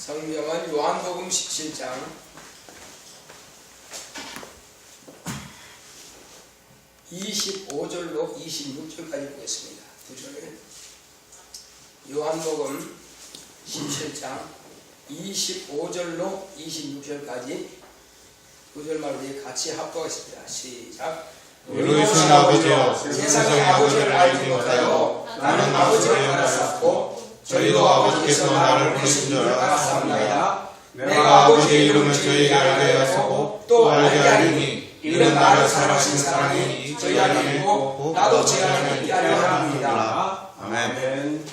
성경은 요한복음 17장 25절로 26절까지 보겠습니다. 두 절. 요한복음 17장 25절로 26절까지 두 절만 우리 같이 합독하겠습니다. 시작. 의로우신 아버지여, 세상의 아버지를 알지 못하여 나는 아버지를 알았었고 저희도 아버지께서 나를 보내신 줄 알았사옵나이다. 내가 아버지의 이름을 저희에게 알게 하였고 또 알게 하리니 이는 나를 사랑하신 사랑이 저희 안에 있고 나도 제 안에 있게 하려 함이니라. 아멘.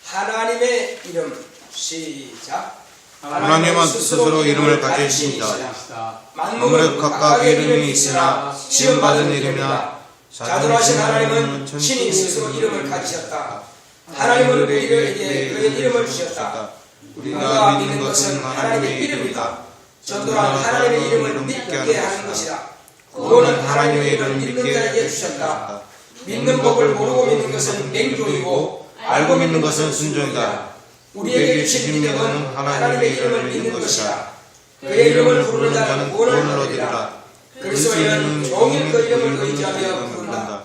하나님의 이름. 시작. 하나님은 스스로 이름을 가지시니라. 만물에 각각의 이름이 있으나 지음받은 이름이나 자존하신 하나님은 친히 스스로 이름을 가지셨다. 하나님은 우리에게 그의 이름을 주셨다. 우리가 믿는 것은 하나님의 이름이다. 전도란 하나님의 이름을 믿게 하는 것이다. 그거는 하나님의 이름을 믿는 자에게 주셨다. 믿는 법을 모르고 믿는 것은 맹종이고 알고 믿는 것은 순종이다. 우리에게 주신 믿음은 하나님의 이름을 믿는 것이다. 그의 이름을 부르는 자는 구원을 얻으리라. 그리스도인은 종일 그 이름을 의지하며 부른다.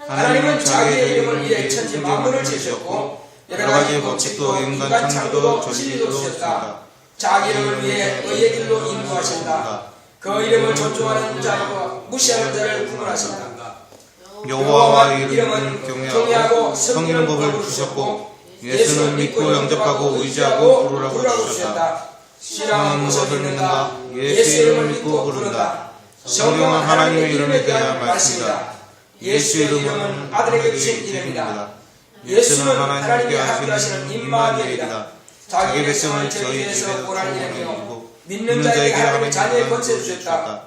하나님은 자기의 이름을 위해 천지 만물을 지으셨고 여러 가지 법칙도 인간 창조도 진리도 주셨다. 자기 이름을 위해 의의 길로 인도하신다. 그 이름을 존중하는 자와 무시하는 자를 구분하신다. 여호와와 이름은 경외하고 섬기는 법을 주셨고 예수는 믿고 영접하고 의지하고 부르라고 주셨다. 신앙은 무엇을 믿는가? 예수 이름을 믿고 부른다. 성경은 하나님의 이름에 대한 말씀이다. 예수 이름은 아들에게 주신 이름이다. 예수는 하나님께 합류하시는 임마누엘이다. 자기 백성을 저희에서 보란 이름이요 믿는 자에게 하나님의 자녀의 권세를 주셨다.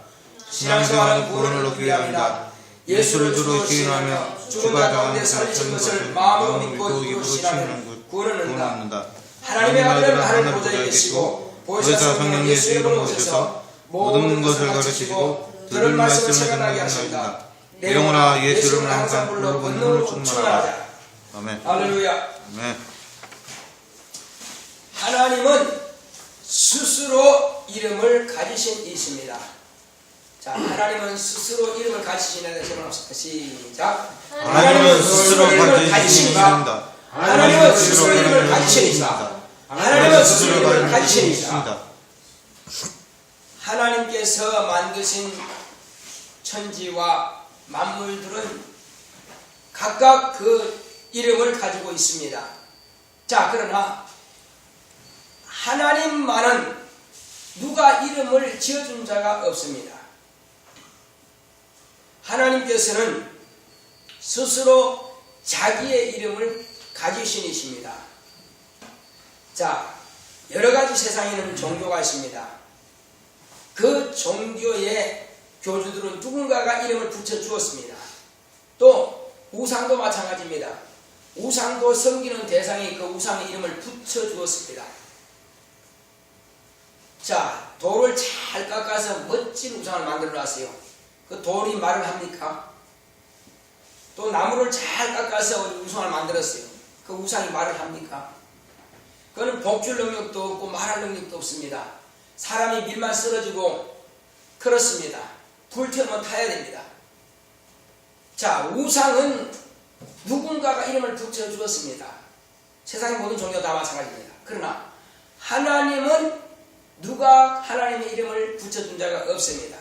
신앙생활은 구원을 얻기 위함이다. 예수를 주로 시인하며 죽은 자 가운데 살리신 것을 마음으로 믿고 입으로 신하면 구원을 얻는다. 하나님의 아들은 하늘 보좌에 계시고 보혜사 성령은 예수 이름으로 오셔서 모든 것을 가르치시고 들은 말씀을 생각나게 하신다. 내 영혼아 예수 이름을 항상 불러 권능으로 충만하자. 아멘. 할렐루야. 아멘. 하나님은 스스로 이름을 가지신 이십니다. 자, 하나님은 스스로 이름을 가지시는 것을 합시다. 시작. 하나님은 스스로 가지시니까. 하나님은 스스로 이름을 가지시니까. 하나님은 스스로 이름을 가지시니까. 하나님께서 만드신 천지와 만물들은 각각 그 이름을 가지고 있습니다. 자, 그러나 하나님만은 누가 이름을 지어준 자가 없습니다. 하나님께서는 스스로 자기의 이름을 가지신 이십니다. 자, 여러가지 세상에는 종교가 있습니다. 그 종교의 교주들은 누군가가 이름을 붙여주었습니다. 또 우상도 마찬가지입니다. 우상도 섬기는 대상이 그 우상의 이름을 붙여주었습니다. 자, 돌을 잘 깎아서 멋진 우상을 만들어 놨어요. 그 돌이 말을 합니까? 또 나무를 잘 깎아서 우상을 만들었어요. 그 우상이 말을 합니까? 그거는 복줄 능력도 없고 말할 능력도 없습니다. 사람이 밀만 쓰러지고 그렇습니다. 불태우면 타야 됩니다. 자, 우상은 누군가가 이름을 붙여주었습니다. 세상의 모든 종교 다 마찬가지입니다. 그러나 하나님은 누가 하나님의 이름을 붙여준 자가 없습니다.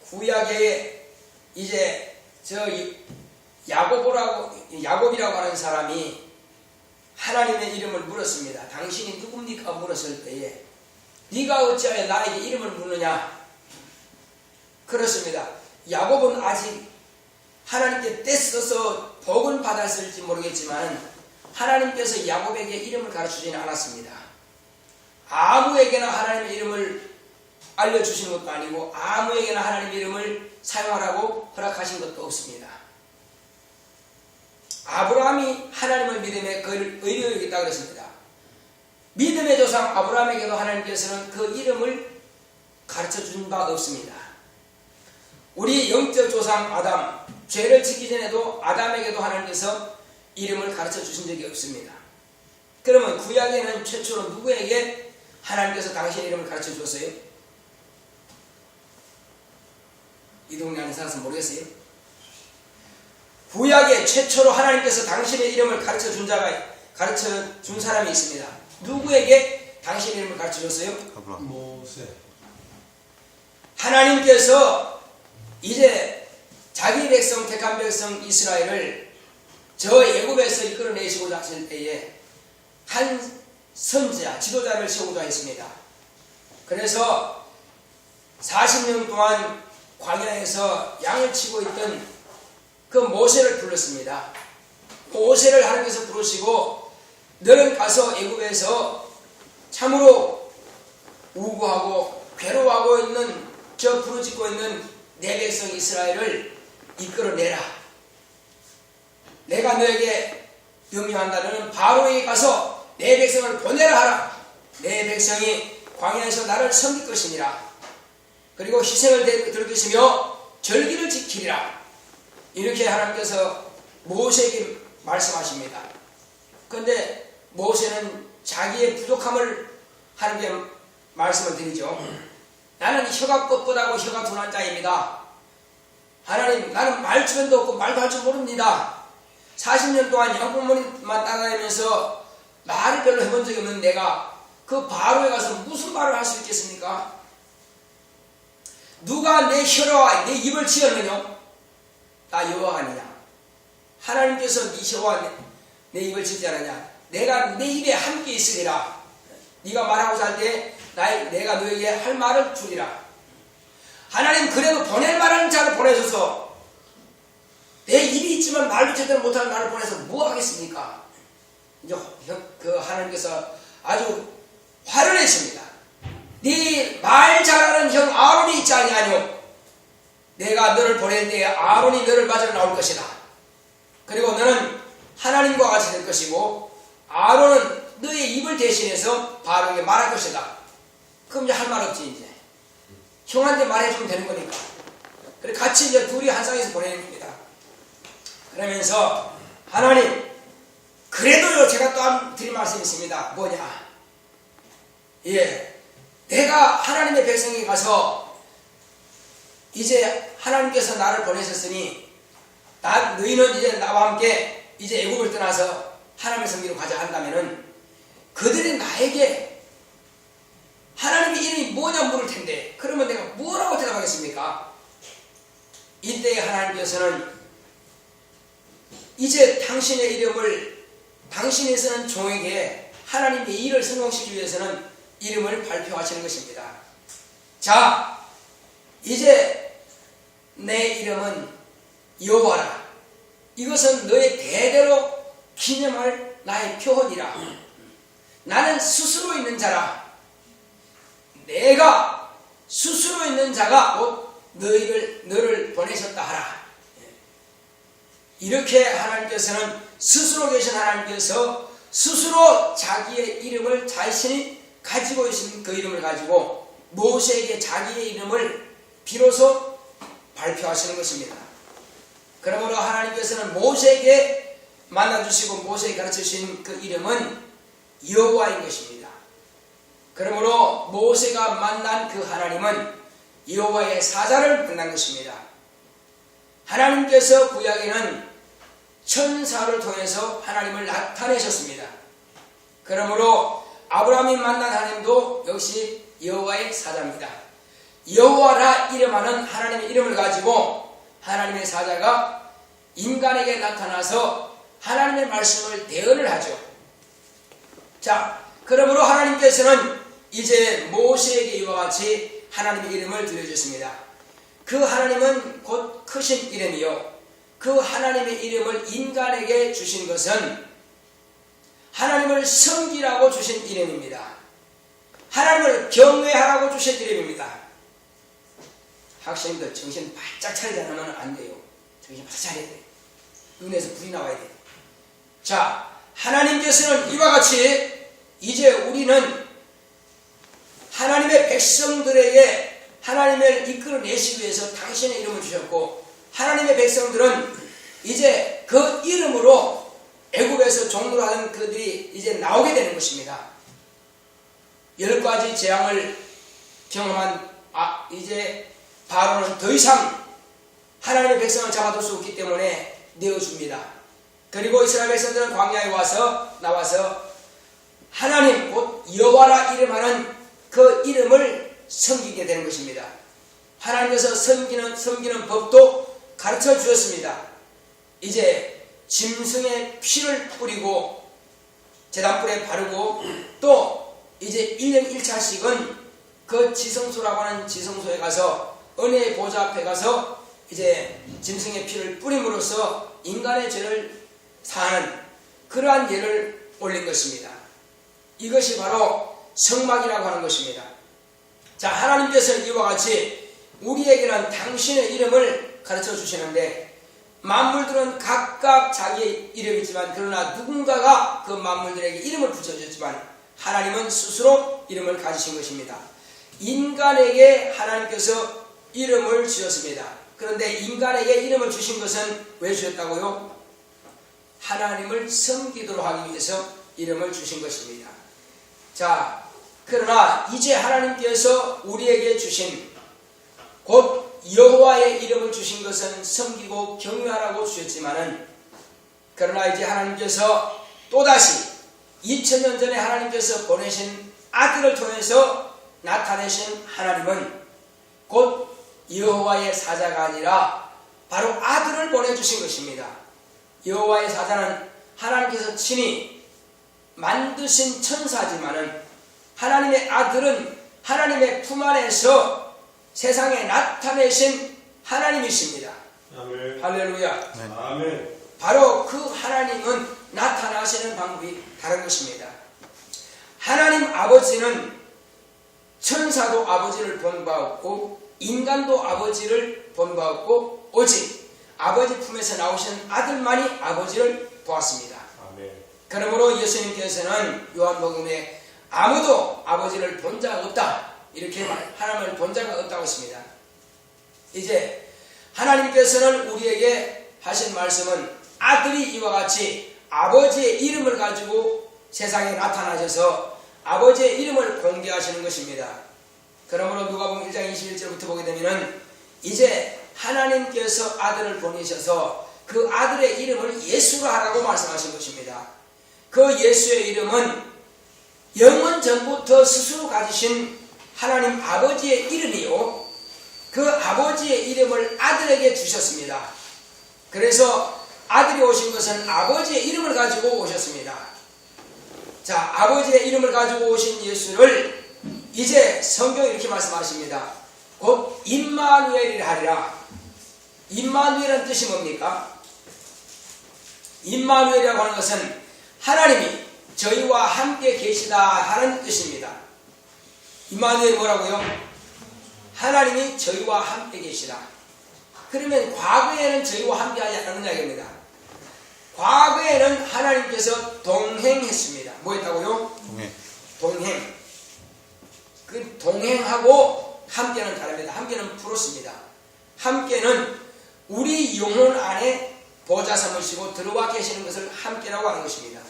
구약에 이제 야곱이라고 하는 사람이 하나님의 이름을 물었습니다. 당신이 누굽니까? 물었을 때에 네가 어찌하여 나에게 이름을 묻느냐? 그렇습니다. 야곱은 아직 하나님께 떼써서 복은 받았을지 모르겠지만 하나님께서 야곱에게 이름을 가르치지는 않았습니다. 아무에게나 하나님의 이름을 알려주시는 것도 아니고 아무에게나 하나님의 이름을 사용하라고 허락하신 것도 없습니다. 아브라함이 하나님을 믿음에 그를 의로 여겼다 그랬습니다. 믿음의 조상 아브라함에게도 하나님께서는 그 이름을 가르쳐준 바 없습니다. 우리 영적 조상 아담, 죄를 짓기 전에도 아담에게도 하나님께서 이름을 가르쳐 주신 적이 없습니다. 그러면 구약에는 최초로 누구에게 하나님께서 당신의 이름을 가르쳐 주었어요? 이 동네 안에 살아서 모르겠어요? 구약에 최초로 하나님께서 당신의 이름을 가르쳐 준 사람이 있습니다. 누구에게 당신의 이름을 가르쳐 줬어요? 모세. 하나님께서 이제 자기 백성, 택한 백성 이스라엘을 저 애굽에서 이끌어내시고자 하실 때에 한 선지자, 지도자를 세우고자 했습니다. 그래서 40년 동안 광야에서 양을 치고 있던 그 모세를 불렀습니다. 모세를 하나님께서 부르시고 너는 가서 애굽에서 참으로 우고하고 괴로워하고 있는 저 부르짖고 있는 내 백성 이스라엘을 이끌어내라. 내가 너에게 명령한다. 너는 바로에게 가서 내 백성을 보내라 하라. 내 백성이 광야에서 나를 섬길 것이니라. 그리고 희생을 드릴 것이며 절기를 지키리라. 이렇게 하나님께서 모세에게 말씀하십니다. 그런데 모세는 자기의 부족함을 하나님께 말씀을 드리죠. 나는 혀가 뻣뻣하고 혀가 둔한 자입니다. 하나님, 나는 말주변도 없고 말도 할 줄 모릅니다. 40년 동안 양부모님만 따라다니면서 말을 별로 해본 적이 없는 내가 그 바로에 가서 무슨 말을 할 수 있겠습니까? 누가 내 혀와 내 입을 지었느냐? 나 여호와가 아니냐? 하나님께서 네 혀와 내 입을 짓지 않았냐? 내가 내 입에 함께 있으리라. 네가 말하고자 할 때 내가 너에게 할 말을 주리라. 하나님, 그래도 보낼 만한 자를 보내셔서 내 입이 있지만 말도 제대로 못하는 나를 보내서 뭐 하겠습니까? 이제 그 하나님께서 아주 화를 내십니다. 네 말 잘하는 형 아론이 있지 아니하뇨? 내가 너를 보낼 때에 아론이 너를 맞으러 나올 것이다. 그리고 너는 하나님과 같이 될 것이고 아론은 너의 입을 대신해서 바로에게 말할 것이다. 그럼 이제 할 말 없지. 이제 형한테 말해주면 되는 거니까. 그래 같이 이제 둘이 한 쌍에서 보내는 겁니다. 그러면서 하나님, 그래도요, 제가 또 드릴 말씀이 있습니다. 뭐냐? 예, 내가 하나님의 백성에게 가서 이제 하나님께서 나를 보내셨으니 너희는 이제 나와 함께 이제 애굽을 떠나서 하나님의 섬기러 가자 한다면은 그들이 나에게 하나님의 이름이 뭐냐 물을 텐데 그러면 내가 뭐라고 대답하겠습니까? 이때 하나님께서는 이제 당신의 이름을 당신이 쓰는 종에게 하나님의 일을 성공시키기 위해서는 이름을 발표하시는 것입니다. 자, 이제 내 이름은 여호와라. 이것은 너의 대대로 기념할 나의 표현이라. 나는 스스로 있는 자라. 내가 스스로 있는 자가 곧 너를 보내셨다 하라. 이렇게 하나님께서는 스스로 계신 하나님께서 스스로 자기의 이름을 자신이 가지고 계신 그 이름을 가지고 모세에게 자기의 이름을 비로소 발표하시는 것입니다. 그러므로 하나님께서는 모세에게 만나주시고 모세에게 가르쳐주신 그 이름은 여호와인 것입니다. 그러므로 모세가 만난 그 하나님은 여호와의 사자를 만난 것입니다. 하나님께서 구약에는 천사를 통해서 하나님을 나타내셨습니다. 그러므로 아브라함이 만난 하나님도 역시 여호와의 사자입니다. 여호와라 이름하는 하나님의 이름을 가지고 하나님의 사자가 인간에게 나타나서 하나님의 말씀을 대언을 하죠. 자, 그러므로 하나님께서는 이제 모세에게 이와 같이 하나님의 이름을 들려주셨습니다. 그 하나님은 곧 크신 이름이요, 그 하나님의 이름을 인간에게 주신 것은 하나님을 섬기라고 주신 이름입니다. 하나님을 경외하라고 주신 이름입니다. 학생들 정신 바짝 차리지 않으면 안 돼요. 정신 바짝 차려야 돼. 눈에서 불이 나와야 돼. 자, 하나님께서는 이와 같이 이제 우리는 하나님의 백성들에게 하나님을 이끌어내시기 위해서 당신의 이름을 주셨고, 하나님의 백성들은 이제 그 이름으로 애굽에서 종로로 하던 그들이 이제 나오게 되는 것입니다. 10가지 재앙을 경험한 이제 바로는 더 이상 하나님의 백성을 잡아둘 수 없기 때문에 내어줍니다. 그리고 이스라엘 백성들은 광야에 나와서 하나님 곧 여호와라 이름하는 그 이름을 섬기게 되는 것입니다. 하나님께서 섬기는 법도 가르쳐 주었습니다. 이제 짐승의 피를 뿌리고 제단불에 바르고 또 이제 1년 1차씩은 그 지성소라고 하는 지성소에 가서 은혜의 보좌 앞에 가서 이제 짐승의 피를 뿌림으로써 인간의 죄를 사하는 그러한 예를 올린 것입니다. 이것이 바로 성막이라고 하는 것입니다. 자, 하나님께서 이와 같이 우리에게는 당신의 이름을 가르쳐 주시는데 만물들은 각각 자기의 이름이 있지만 그러나 누군가가 그 만물들에게 이름을 붙여줬지만 하나님은 스스로 이름을 가지신 것입니다. 인간에게 하나님께서 이름을 주셨습니다. 그런데 인간에게 이름을 주신 것은 왜 주셨다고요? 하나님을 섬기도록 하기 위해서 이름을 주신 것입니다. 자, 그러나 이제 하나님께서 우리에게 주신 곧 여호와의 이름을 주신 것은 섬기고 경외하라고 주셨지만은 그러나 이제 하나님께서 또다시 2000년 전에 하나님께서 보내신 아들을 통해서 나타내신 하나님은 곧 여호와의 사자가 아니라 바로 아들을 보내주신 것입니다. 여호와의 사자는 하나님께서 친히 만드신 천사지만은 하나님의 아들은 하나님의 품 안에서 세상에 나타내신 하나님이십니다. 아멘. 할렐루야. 아멘. 바로 그 하나님은 나타나시는 방법이 다른 것입니다. 하나님 아버지는 천사도 아버지를 본 바 없고 인간도 아버지를 본 바 없고 오직 아버지 품에서 나오신 아들만이 아버지를 보았습니다. 아멘. 그러므로 예수님께서는 요한복음에 아무도 아버지를 본 자가 없다 이렇게 하나님을 본 자가 없다고 했습니다. 이제 하나님께서는 우리에게 하신 말씀은 아들이 이와 같이 아버지의 이름을 가지고 세상에 나타나셔서 아버지의 이름을 공개하시는 것입니다. 그러므로 누가복음 1장 21절부터 보게 되면은 이제 하나님께서 아들을 보내셔서 그 아들의 이름을 예수로 하라고 말씀하신 것입니다. 그 예수의 이름은 영원 전부터 스스로 가지신 하나님 아버지의 이름이요 그 아버지의 이름을 아들에게 주셨습니다. 그래서 아들이 오신 것은 아버지의 이름을 가지고 오셨습니다. 자, 아버지의 이름을 가지고 오신 예수를 이제 성경이 이렇게 말씀하십니다. 곧 임마누엘이라 하리라. 임마누엘은 뜻이 뭡니까? 임마누엘이라고 하는 것은 하나님이 저희와 함께 계시다 하는 뜻입니다. 임마누엘이 뭐라고요? 하나님이 저희와 함께 계시다. 그러면 과거에는 저희와 함께 하지 않는 이야기입니다. 과거에는 하나님께서 동행했습니다. 뭐 했다고요? 동행. 그 동행하고 함께는 다릅니다. 함께는 프로스입니다. 함께는 우리 영혼 안에 보좌 삼으시고 들어와 계시는 것을 함께라고 하는 것입니다.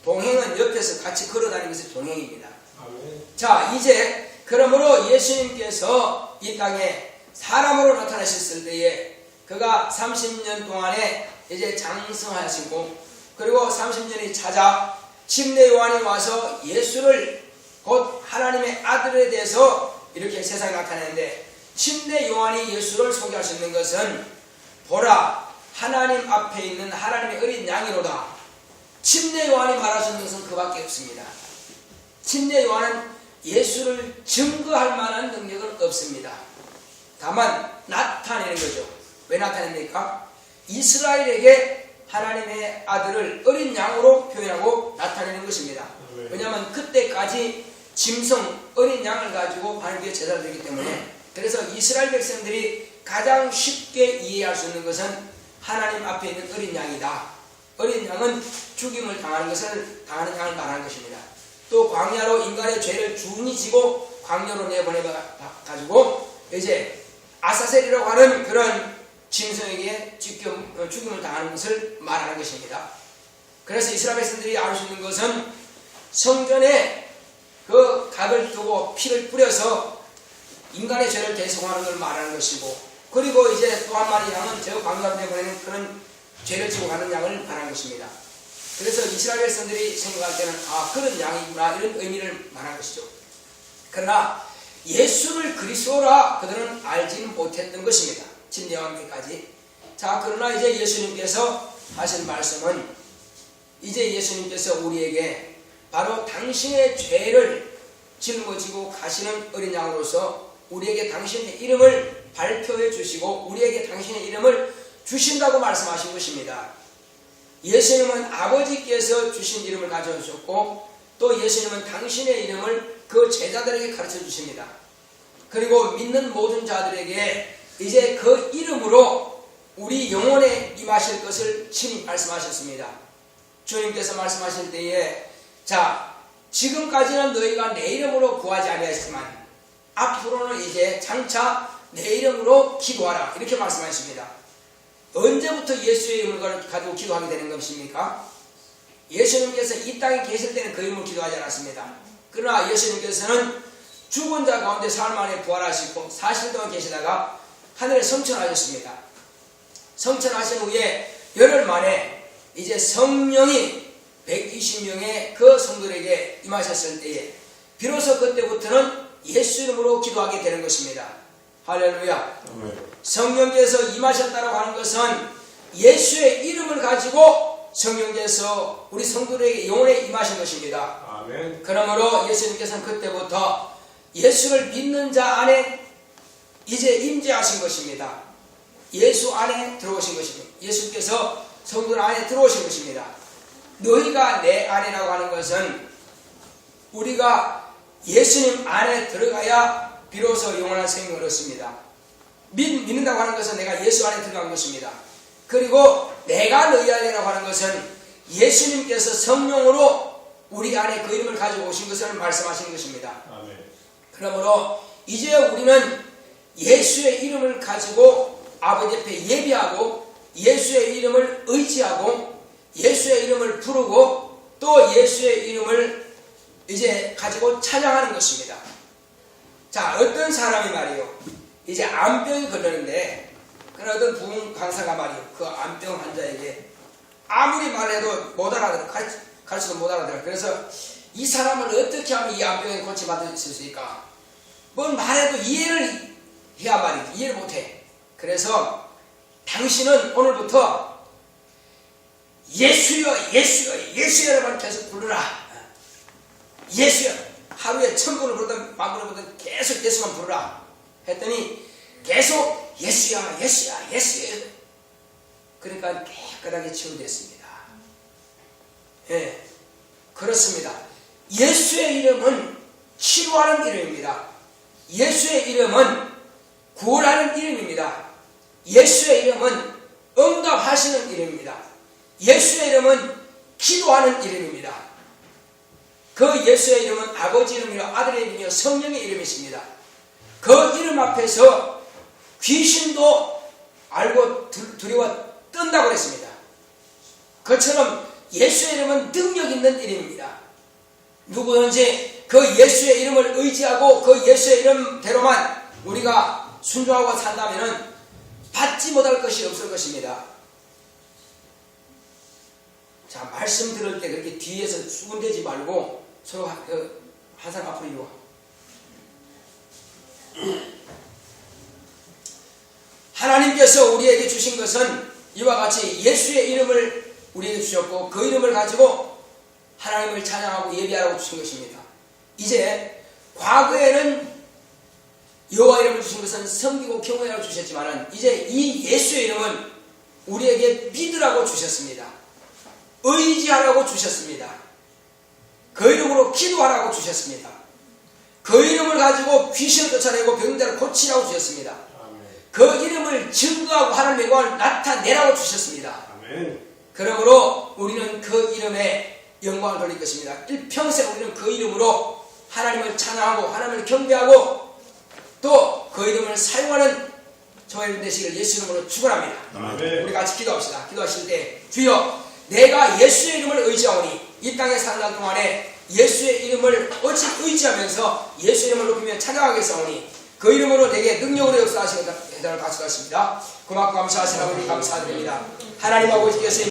동행은 옆에서 같이 걸어다니는 것이 동행입니다. 아멘. 자, 이제 그러므로 예수님께서 이 땅에 사람으로 나타나셨을 때에 그가 30년 동안에 이제 장성하시고 그리고 30년이 찾아 침례 요한이 와서 예수를 곧 하나님의 아들에 대해서 이렇게 세상에 나타내는데 침례 요한이 예수를 소개하시는 것은 보라 하나님 앞에 있는 하나님의 어린 양이로다. 침례 요한이 말하시는 것은 그밖에 없습니다. 침례 요한은 예수를 증거할 만한 능력은 없습니다. 다만 나타내는 거죠. 왜 나타냅니까? 이스라엘에게 하나님의 아들을 어린 양으로 표현하고 나타내는 것입니다. 왜냐하면 그때까지 짐승 어린 양을 가지고 하나님께 제사를 드리기 때문에 그래서 이스라엘 백성들이 가장 쉽게 이해할 수 있는 것은 하나님 앞에 있는 어린 양이다. 어린 양은 죽임을 당하는 양을 말하는 것입니다. 또 광야로 인간의 죄를 중히 지고 광야로 내보내가지고 이제 아사셀이라고 하는 그런 짐승에게 죽임을 당하는 것을 말하는 것입니다. 그래서 이스라엘 백성들이 알 수 있는 것은 성전에 그 각을 두고 피를 뿌려서 인간의 죄를 대속하는 걸 말하는 것이고, 그리고 이제 또 한 마리 양은 저 광야에 보내는 그런 죄를 지고 가는 양을 말하는 것입니다. 그래서 이스라엘 백성들이 생각할 때는 그런 양이구나 이런 의미를 말하는 것이죠. 그러나 예수를 그리스도라 그들은 알지는 못했던 것입니다. 진리왕기까지. 자, 그러나 이제 예수님께서 하신 말씀은, 이제 예수님께서 우리에게 바로 당신의 죄를 짊어지고 가시는 어린 양으로서 우리에게 당신의 이름을 발표해 주시고 우리에게 당신의 이름을 주신다고 말씀하신 것입니다. 예수님은 아버지께서 주신 이름을 가져오셨고, 또 예수님은 당신의 이름을 그 제자들에게 가르쳐 주십니다. 그리고 믿는 모든 자들에게 이제 그 이름으로 우리 영혼에 임하실 것을 친히 말씀하셨습니다. 주님께서 말씀하실 때에, 자, 지금까지는 너희가 내 이름으로 구하지 아니하였지만 앞으로는 이제 장차 내 이름으로 기도하라, 이렇게 말씀하십니다. 언제부터 예수의 이름을 가지고 기도하게 되는 것입니까? 예수님께서 이 땅에 계실 때는 그 이름으로 기도하지 않았습니다. 그러나 예수님께서는 죽은 자 가운데 사흘 만에 부활하시고 40일 동안 계시다가 하늘에 성천하셨습니다. 성천하신 후에 열흘 만에 이제 성령이 120명의 그 성도들에게 임하셨을 때에 비로소 그때부터는 예수 이름으로 기도하게 되는 것입니다. 할렐루야. 성령께서 임하셨다고 하는 것은 예수의 이름을 가지고 성령께서 우리 성도들에게 영혼에 임하신 것입니다. 아멘. 그러므로 예수님께서는 그때부터 예수를 믿는 자 안에 이제 임재하신 것입니다. 예수 안에 들어오신 것입니다. 예수께서 성도들 안에 들어오신 것입니다. 너희가 내 안이라고 하는 것은 우리가 예수님 안에 들어가야 비로소 영원한 생명을 얻습니다. 믿는다고 하는 것은 내가 예수 안에 들어간 것입니다. 그리고 내가 너희 안이라고 하는 것은 예수님께서 성령으로 우리 안에 그 이름을 가지고 오신 것을 말씀하시는 것입니다. 아멘. 그러므로 이제 우리는 예수의 이름을 가지고 아버지 앞에 예비하고 예수의 이름을 의지하고 예수의 이름을 부르고 또 예수의 이름을 이제 가지고 찬양하는 것입니다. 자, 어떤 사람이 말이요, 이제 암병이 걸렸는데 그런 어떤 부흥 강사가 말이요, 그 암병 환자에게 아무리 말해도 못 알아들어, 가르쳐도 못 알아들어. 그래서 이 사람을 어떻게 하면 이 암병에 고침받을 수 있을까? 뭘 말해도 이해를 해야 말이지, 이해를 못해. 그래서 당신은 오늘부터 예수여 예수여 예수여라만 계속 부르라. 예수여, 하루에 1000번을 부르든 10,000번을 부르든 계속 예수만 부르라 했더니 계속 예수야 예수야 예수야. 그러니까 깨끗하게 치유됐습니다. 예, 그렇습니다. 예수의 이름은 치료하는 이름입니다. 예수의 이름은 구원하는 이름입니다. 예수의 이름은 응답하시는 이름입니다. 예수의 이름은 기도하는 이름입니다. 그 예수의 이름은 아버지 이름이요 아들의 이름이요 성령의 이름이십니다. 그 이름 앞에서 귀신도 알고 두려워 뜬다고 그랬습니다. 그처럼 예수의 이름은 능력 있는 이름입니다. 누구든지 그 예수의 이름을 의지하고 그 예수의 이름대로만 우리가 순종하고 산다면 받지 못할 것이 없을 것입니다. 자, 말씀 들을 때 그렇게 뒤에서 수군대지 말고 서로 한 사람 앞으로 이리 와. 하나님께서 우리에게 주신 것은 이와 같이 예수의 이름을 우리에게 주셨고 그 이름을 가지고 하나님을 찬양하고 예배하라고 주신 것입니다. 이제 과거에는 여호와 이름을 주신 것은 섬기고 경외하라고 주셨지만 이제 이 예수의 이름은 우리에게 믿으라고 주셨습니다. 의지하라고 주셨습니다. 그 이름으로 기도하라고 주셨습니다. 그 이름을 가지고 귀신을 쫓아내고 병자를 고치라고 주셨습니다. 아멘. 그 이름을 증거하고 하나님의 영광을 나타내라고 주셨습니다. 아멘. 그러므로 우리는 그 이름에 영광을 돌릴 것입니다. 일평생 우리는 그 이름으로 하나님을 찬양하고 하나님을 경배하고 또 그 이름을 사용하는 저와 여러분 되시기를 예수 이름으로 축원합니다. 아멘. 우리 같이 기도합시다. 기도하실 때 주여 내가 예수의 이름을 의지하오니 이 땅에 사는 날 동안에 예수의 이름을 오직 의지하면서 예수의 이름을 높이며 찬양하겠사오니 그 이름으로 내게 능력으로 역사하시는 대단을 가져가십니다. 고맙고 감사하시는 아버지 감사드립니다. 하나님 아버지께서